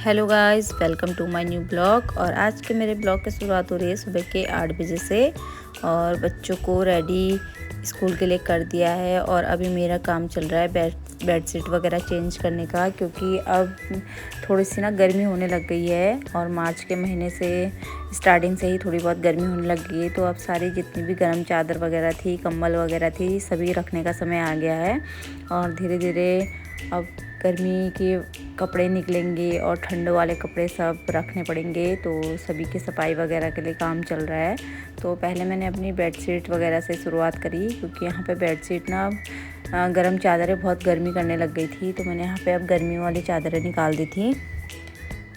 Hello guys, welcome to my new blog. और आज के मेरे ब्लॉग की शुरुआत हो रही है सुबह के 8 बजे से। और बच्चों को रेडी स्कूल के लिए कर दिया है और अभी मेरा काम चल रहा है बेडशीट वगैरह चेंज करने का, क्योंकि अब थोड़ी सी ना गर्मी होने लग गई है और मार्च के महीने से स्टार्टिंग से ही थोड़ी बहुत गर्मी होने लग गई है। तो अब सारी जितनी भी गर्म चादर वगैरह थी, कंबल वगैरह थी, सभी रखने का समय आ गया है। और धीरे धीरे अब गर्मी के कपड़े निकलेंगे और ठंड वाले कपड़े सब रखने पड़ेंगे, तो सभी की सफाई वगैरह के लिए काम चल रहा है। तो पहले मैंने अपनी बेडशीट वगैरह से शुरुआत करी, क्योंकि यहाँ पे बेडशीट ना गर्म चादरें बहुत गर्मी करने लग गई थी। तो मैंने यहाँ पे अब गर्मी वाली चादरें निकाल दी थी,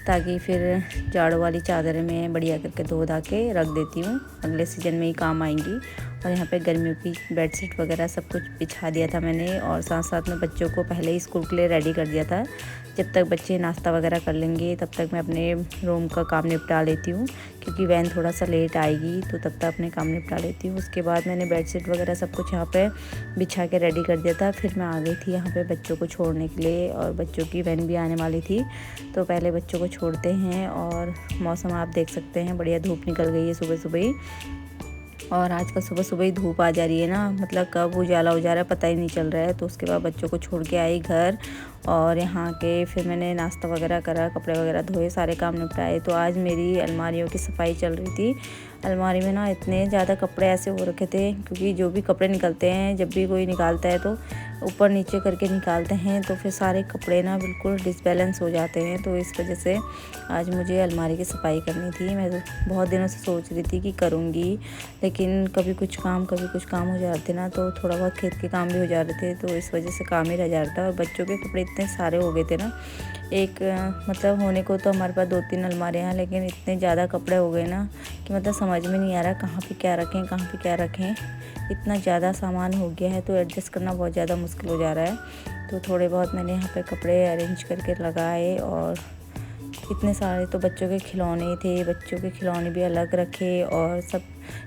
ताकि फिर जाड़ों वाली चादरें मैं बढ़िया करके धो धा के रख देती हूँ, अगले सीज़न में ही काम आएंगी। और यहाँ पे गर्मियों की बेडशीट वगैरह सब कुछ बिछा दिया था मैंने, और साथ साथ में बच्चों को पहले ही स्कूल के लिए रेडी कर दिया था। जब तक बच्चे नाश्ता वगैरह कर लेंगे तब तक मैं अपने रूम का काम निपटा लेती हूँ, क्योंकि वैन थोड़ा सा लेट आएगी, तो तब तक अपने काम निपटा लेती हूँ। उसके बाद मैंने बेडशीट वगैरह सब कुछ यहाँ पे बिछा के रेडी कर दिया था। फिर मैं आ गई थी यहाँ पे बच्चों को छोड़ने के लिए, और बच्चों की वैन भी आने वाली थी। तो पहले बच्चों को छोड़ते हैं। और मौसम आप देख सकते हैं, बढ़िया धूप निकल गई है सुबह सुबह ही। और आजकल सुबह सुबह ही धूप आ जा रही है ना, मतलब कब उजाला हो जा रहा है पता ही नहीं चल रहा है। तो उसके बाद बच्चों को छोड़ के आई घर, और यहाँ के फिर मैंने नाश्ता वगैरह करा, कपड़े वगैरह धोए, सारे काम निपटाए। तो आज मेरी अलमारियों की सफाई चल रही थी। अलमारी में ना इतने ज़्यादा कपड़े ऐसे हो रखे थे, क्योंकि जो भी कपड़े निकलते हैं, जब भी कोई निकालता है तो ऊपर नीचे करके निकालते हैं, तो फिर सारे कपड़े ना बिल्कुल डिसबैलेंस हो जाते हैं। तो इस वजह से आज मुझे अलमारी की सफाई करनी थी। मैं तो बहुत दिनों से सोच रही थी कि करूँगी, लेकिन कभी कुछ काम हो जाते ना, तो थोड़ा बहुत खेत के काम भी हो जा रहे थे, तो इस वजह से काम ही रह जा रहा था। और बच्चों के कपड़े इतने सारे हो गए थे ना, एक मतलब होने को तो हमारे पास 2-3 अलमारियाँ हैं, लेकिन इतने ज़्यादा कपड़े हो गए ना कि मतलब समझ में नहीं आ रहा कहाँ पे क्या रखें। इतना ज़्यादा सामान हो गया है, तो एडजस्ट करना बहुत ज़्यादा मुश्किल हो जा रहा है। तो थोड़े बहुत मैंने यहाँ पे कपड़े अरेंज करके लगाए, और इतने सारे तो बच्चों के खिलौने थे, बच्चों के खिलौने भी अलग रखे, और सब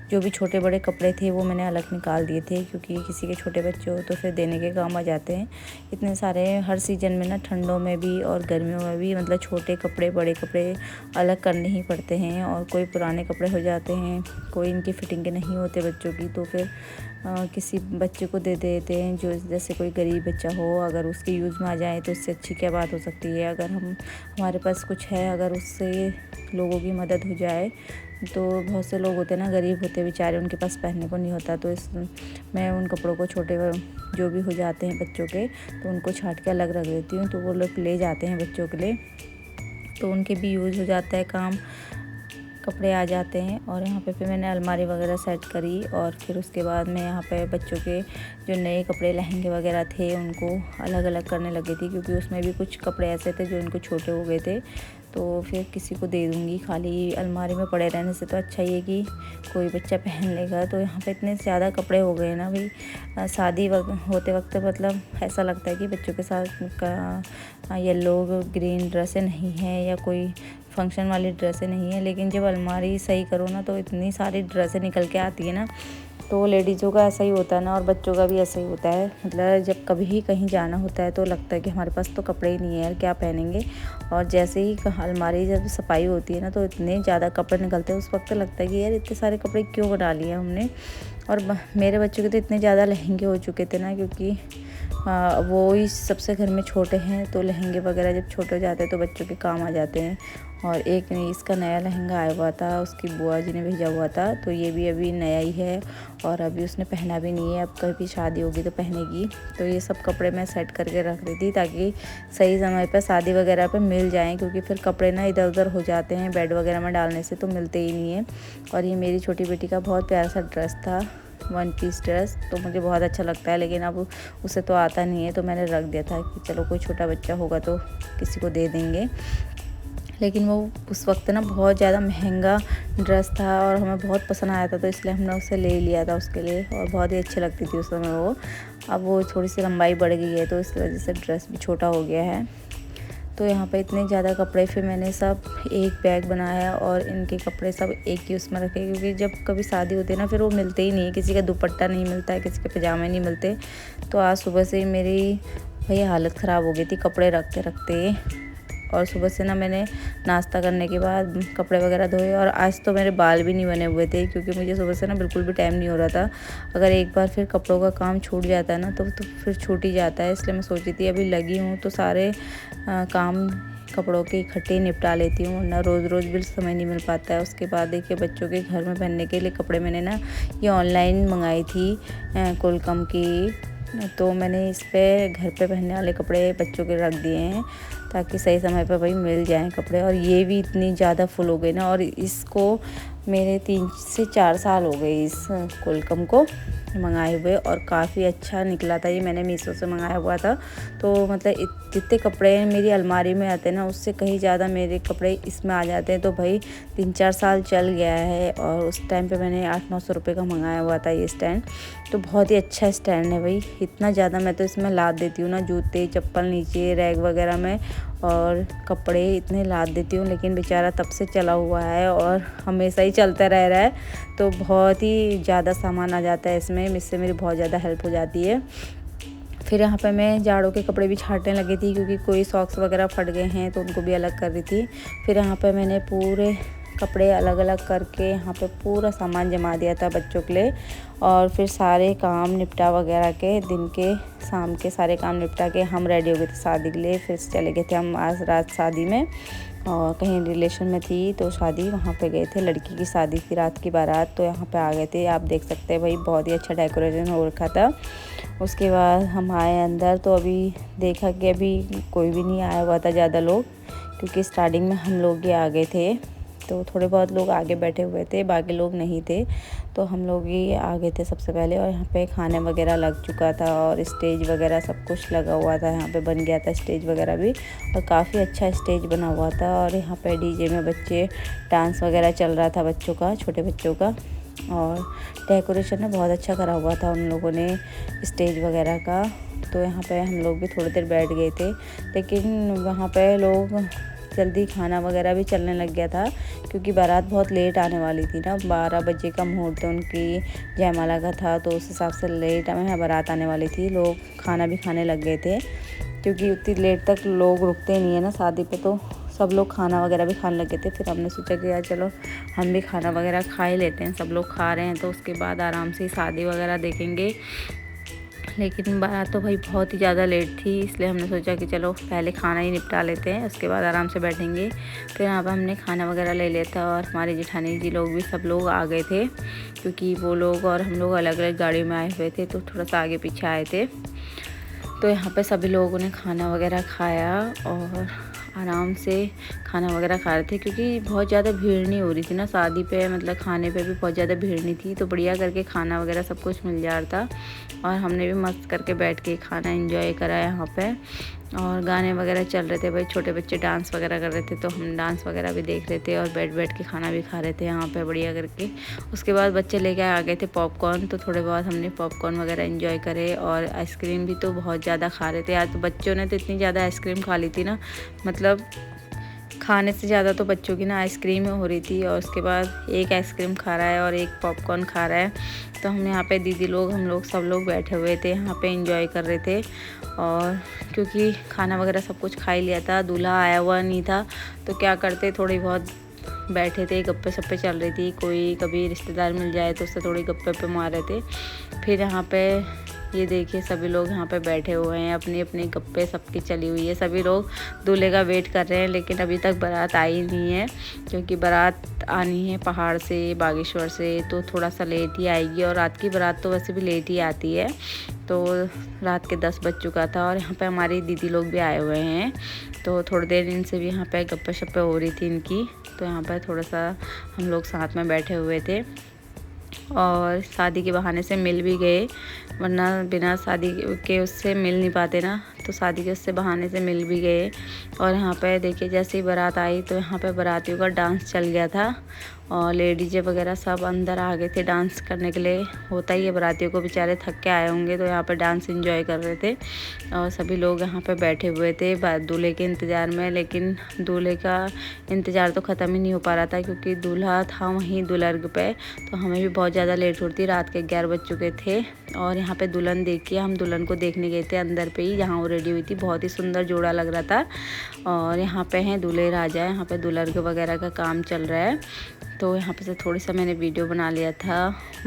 जो भी छोटे बड़े कपड़े थे वो मैंने अलग निकाल दिए थे, क्योंकि किसी के छोटे बच्चे हो तो फिर देने के काम आ जाते हैं। इतने सारे हर सीज़न में ना, ठंडों में भी और गर्मियों में भी, मतलब छोटे कपड़े बड़े कपड़े अलग करने ही पड़ते हैं। और कोई पुराने कपड़े हो जाते हैं, कोई इनकी फिटिंग के नहीं होते बच्चों की, तो फिर किसी बच्चे को दे देते हैं, जो जैसे कोई गरीब बच्चा हो, अगर उसके यूज़ में आ जाए तो इससे अच्छी क्या बात हो सकती है। अगर हमारे पास कुछ है, अगर उससे लोगों की मदद हो जाए, तो बहुत से लोग होते हैं ना, गरीब होते बेचारे, उनके पास पहनने को नहीं होता। तो मैं उन कपड़ों को, छोटे जो भी हो जाते हैं बच्चों के, तो उनको छांट के अलग रख देती हूँ, तो वो लोग ले जाते हैं बच्चों के लिए, तो उनके भी यूज़ हो जाता है, काम कपड़े आ जाते हैं। और यहाँ पे फिर मैंने अलमारी वगैरह सेट करी, और फिर उसके बाद मैं यहाँ पे बच्चों के जो नए कपड़े लहंगे वगैरह थे उनको अलग अलग करने लगी थी, क्योंकि उसमें भी कुछ कपड़े ऐसे थे जो उनको छोटे हो गए थे। तो फिर किसी को दे दूँगी, खाली अलमारी में पड़े रहने से तो अच्छा ही है कि कोई बच्चा पहन लेगा। तो यहाँ पे इतने ज़्यादा कपड़े हो गए ना भाई, शादी होते वक्त मतलब ऐसा लगता है कि बच्चों के साथ का येलो ग्रीन ड्रेसें नहीं है, या कोई फंक्शन वाली ड्रेसें नहीं है, लेकिन जब अलमारी सही करो ना, तो इतनी सारी ड्रेसें निकल के आती है ना। तो लेडीज़ों का ऐसा ही होता है ना, और बच्चों का भी ऐसा ही होता है। मतलब जब कभी ही कहीं जाना होता है तो लगता है कि हमारे पास तो कपड़े ही नहीं है यार, क्या पहनेंगे। और जैसे ही अलमारी जब सफाई होती है ना, तो इतने ज़्यादा कपड़े निकलते हैं, उस वक्त लगता है कि यार इतने सारे कपड़े क्यों बना लिए हमने। और मेरे बच्चों के तो इतने ज़्यादा लहंगे हो चुके थे ना, क्योंकि वो ही सबसे घर में छोटे हैं, तो लहंगे वगैरह जब छोटे हो जाते हैं तो बच्चों के काम आ जाते हैं। और एक इसका नया लहंगा आया हुआ था, उसकी बुआ जी ने भेजा हुआ था, तो ये भी अभी नया ही है, और अभी उसने पहना भी नहीं है, अब कभी शादी होगी तो पहनेगी। तो ये सब कपड़े मैं सेट करके रख रही थी, ताकि सही समय पर शादी वगैरह पे मिल जाएं, क्योंकि फिर कपड़े ना इधर उधर हो जाते हैं, बेड वगैरह में डालने से तो मिलते ही नहीं है। और ये मेरी छोटी बेटी का बहुत प्यारा सा ड्रेस था, 1 पीस ड्रेस, तो मुझे बहुत अच्छा लगता है, लेकिन अब उसे तो आता नहीं है, तो मैंने रख दिया था कि चलो कोई छोटा बच्चा होगा तो किसी को दे देंगे। लेकिन वो उस वक्त ना बहुत ज़्यादा महंगा ड्रेस था, और हमें बहुत पसंद आया था, तो इसलिए हमने उसे ले लिया था उसके लिए, और बहुत ही अच्छी लगती थी उस समय वो। अब वो थोड़ी सी लंबाई बढ़ गई है, तो इस वजह से ड्रेस भी छोटा हो गया है। तो यहाँ पे इतने ज़्यादा कपड़े, फिर मैंने सब एक बैग बनाया, और इनके कपड़े सब एक ही उसमें रखे, क्योंकि जब कभी शादी होती है ना, फिर वो मिलते ही नहीं है, किसी का दुपट्टा नहीं मिलता है, किसी के पजामे नहीं मिलते। तो आज सुबह से ही मेरी भाई हालत ख़राब हो गई थी कपड़े रखते रखते। और सुबह से ना मैंने नाश्ता करने के बाद कपड़े वगैरह धोए। और आज तो मेरे बाल भी नहीं बने हुए थे क्योंकि मुझे सुबह से ना बिल्कुल भी टाइम नहीं हो रहा था। अगर एक बार फिर कपड़ों का काम छूट जाता है ना तो फिर छूट ही जाता है। इसलिए मैं सोची थी अभी लगी हूँ तो सारे काम कपड़ों के इकट्ठे निपटा लेती हूँ, वरना रोज़ रोज़ भी समय नहीं मिल पाता है। उसके बाद देखिए बच्चों के घर में पहनने के लिए कपड़े मैंने ना ये ऑनलाइन मंगाई थी कोलकम की। तो मैंने इस पे घर पे पहनने वाले कपड़े बच्चों के रख दिए हैं ताकि सही समय पर भाई मिल जाएं कपड़े। और ये भी इतनी ज़्यादा फुल हो गई ना, और इसको मेरे 3 से 4 साल हो गए इस कोलकम को मंगाए हुए, और काफ़ी अच्छा निकला था। ये मैंने मीशो से मंगाया हुआ था। तो मतलब जितने कपड़े मेरी अलमारी में आते हैं ना उससे कहीं ज़्यादा मेरे कपड़े इसमें आ जाते हैं। तो भाई 3-4 साल चल गया है, और उस टाइम पे मैंने 800-900 रुपये का मंगाया हुआ था ये स्टैंड। तो बहुत ही अच्छा स्टैंड है भाई, इतना ज़्यादा मैं तो इसमें लाद देती हूँ ना, जूते चप्पल नीचे रैक वगैरह में और कपड़े इतने लाद देती हूँ। लेकिन बेचारा तब से चला हुआ है और हमेशा ही चलता रह रहा है, तो बहुत ही ज़्यादा सामान आ जाता है इसमें। इससे मेरी बहुत ज़्यादा हेल्प हो जाती है। फिर यहाँ पे मैं जाड़ों के कपड़े भी छांटने लगी थी क्योंकि कोई सॉक्स वगैरह फट गए हैं तो उनको भी अलग कर रही थी। फिर यहाँ पे मैंने पूरे कपड़े अलग अलग करके यहाँ पे पूरा सामान जमा दिया था बच्चों के लिए। और फिर सारे काम निपटा वगैरह के दिन के शाम के सारे काम निपटा के हम रेडी हो गए थे शादी के लिए। फिर चले गए थे हम आज रात शादी में, और कहीं रिलेशन में थी तो शादी, वहाँ पे गए थे। लड़की की शादी थी, रात की बारात, तो यहाँ पे आ गए थे। आप देख सकते हैं भाई बहुत ही अच्छा डेकोरेशन हो रखा था। उसके बाद हम आए अंदर तो अभी देखा कि अभी कोई भी नहीं आया हुआ था ज़्यादा लोग, क्योंकि स्टार्टिंग में हम लोग ही आ गए थे। तो थोड़े बहुत लोग आगे बैठे हुए थे, बाकी लोग नहीं थे, तो हम लोग ही आ गए थे सबसे पहले। और यहाँ पे खाने वगैरह लग चुका था और स्टेज वगैरह सब कुछ लगा हुआ था। यहाँ पे बन गया था स्टेज वगैरह भी, और काफ़ी अच्छा स्टेज बना हुआ था। और यहाँ पे डीजे में बच्चे डांस वगैरह चल रहा था बच्चों का, छोटे बच्चों का। और डेकोरेशन ना बहुत अच्छा करा हुआ था उन लोगों ने स्टेज वगैरह का। तो यहाँ पे हम लोग भी थोड़ी देर बैठ गए थे, लेकिन वहाँ पे लोग जल्दी खाना वगैरह भी चलने लग गया था क्योंकि बारात बहुत लेट आने वाली थी ना। 12 बजे का मुहूर्त उनकी जयमाला का था, तो उस हिसाब से लेट में बारात आने वाली थी। लोग खाना भी खाने लग गए थे क्योंकि उतनी लेट तक लोग रुकते नहीं है ना शादी पे, तो सब लोग खाना वगैरह भी खाने लगे थे। फिर हमने सोचा कि यार चलो हम भी खाना वगैरह खा ही लेते हैं, सब लोग खा रहे हैं तो उसके बाद आराम से शादी वगैरह देखेंगे। लेकिन बारात तो भाई बहुत ही ज़्यादा लेट थी, इसलिए हमने सोचा कि चलो पहले खाना ही निपटा लेते हैं, उसके बाद आराम से बैठेंगे। फिर यहाँ पर हमने खाना वगैरह ले लिया था, और हमारे जेठानी जी लोग भी सब लोग आ गए थे क्योंकि वो लोग और हम लोग अलग अलग गाड़ी में आए हुए थे, तो थोड़ा सा आगे पीछे आए थे। तो यहाँ पे सभी लोगों ने खाना वगैरह खाया और आराम से खाना वगैरह खा रहे थे क्योंकि बहुत ज़्यादा भीड़ नहीं हो रही थी ना शादी पे, मतलब खाने पे भी बहुत ज़्यादा भीड़ नहीं थी, तो बढ़िया करके खाना वगैरह सब कुछ मिल जा रहा था। और हमने भी मस्त करके बैठ के खाना एंजॉय करा यहाँ पे। और गाने वगैरह चल रहे थे भाई, छोटे बच्चे डांस वगैरह कर रहे थे, तो हम डांस वगैरह भी देख रहे थे और बैठ के खाना भी खा रहे थे यहाँ पे बढ़िया करके। उसके बाद बच्चे लेके आ गए थे पॉपकॉर्न, तो थोड़े बहुत हमने पॉपकॉर्न वगैरह एंजॉय करे। और आइसक्रीम भी तो बहुत ज़्यादा खा रहे थे आज, तो बच्चों ने तो इतनी ज़्यादा आइसक्रीम खा ली थी ना, मतलब खाने से ज़्यादा तो बच्चों की ना आइसक्रीम हो रही थी। और उसके बाद एक आइसक्रीम खा रहा है और एक पॉपकॉर्न खा रहा है। तो हमने यहाँ पे दीदी लोग हम लोग सब लोग बैठे हुए थे यहाँ पे एंजॉय कर रहे थे। और क्योंकि खाना वगैरह सब कुछ खा ही लिया था, दूल्हा आया हुआ नहीं था, तो क्या करते थोड़ी बहुत बैठे थे, गप्पे शप्पे चल रही थी, कोई कभी रिश्तेदार मिल जाए तो उससे थोड़ी गप्पे मार रहे थे। फिर यहाँ पे ये देखिए सभी लोग यहाँ पे बैठे हुए हैं, अपनी अपनी गप्पे सबकी चली हुई है, सभी लोग दूल्हे का वेट कर रहे हैं। लेकिन अभी तक बारात आई नहीं है क्योंकि बारात आनी है पहाड़ से, बागेश्वर से, तो थोड़ा सा लेट ही आएगी। और रात की बारात तो वैसे भी लेट ही आती है, तो रात के 10 बज चुका था। और यहाँ पे हमारी दीदी लोग भी आए हुए हैं, तो थोड़ी देर इनसे भी यहाँ पे गप्पे शप्पे हो रही थी इनकी, तो यहाँ पर थोड़ा सा हम लोग साथ में बैठे हुए थे और शादी के बहाने से मिल भी गए, वरना बिना शादी के उससे मिल नहीं पाते ना, तो शादी के उससे बहाने से मिल भी गए। और यहाँ पे देखिए जैसे ही बारात आई तो यहाँ पे बारातियों का डांस चल गया था, और लेडीज वगैरह सब अंदर आ गए थे डांस करने के लिए। होता ही है, बारातियों को बेचारे थक के आए होंगे, तो यहाँ पे डांस एंजॉय कर रहे थे। और सभी लोग यहाँ पे बैठे हुए थे दूल्हे के इंतज़ार में, लेकिन दूल्हे का इंतज़ार तो ख़त्म ही नहीं हो पा रहा था क्योंकि दूल्हा था वहीं दुल्हन पे, तो हमें भी बहुत ज़्यादा लेट होती, रात के 11 बज चुके थे। और यहाँ पे दुल्हन देखिए, हम दुल्हन को देखने गए थे अंदर पे ही जहाँ वो रेडी हुई थी, बहुत ही सुंदर जोड़ा लग रहा था। और यहाँ पे हैं दूल्हे राजा, यहाँ पे दुल्हन वगैरह का काम चल रहा है। तो यहाँ पे से थोड़ी सा मैंने वीडियो बना लिया था।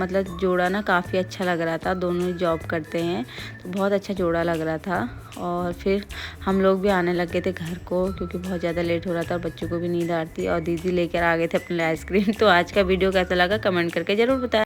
मतलब जोड़ा ना काफ़ी अच्छा लग रहा था, दोनों ही जॉब करते हैं तो बहुत अच्छा जोड़ा लग रहा था। और फिर हम लोग भी आने लगे थे घर को, क्योंकि बहुत ज़्यादा लेट हो रहा था और बच्चों को भी नींद आ रही थी। और दीदी लेकर आ गए थे अपने लिए आइसक्रीम। तो आज का वीडियो कैसा लगा कमेंट करके ज़रूर बताएं।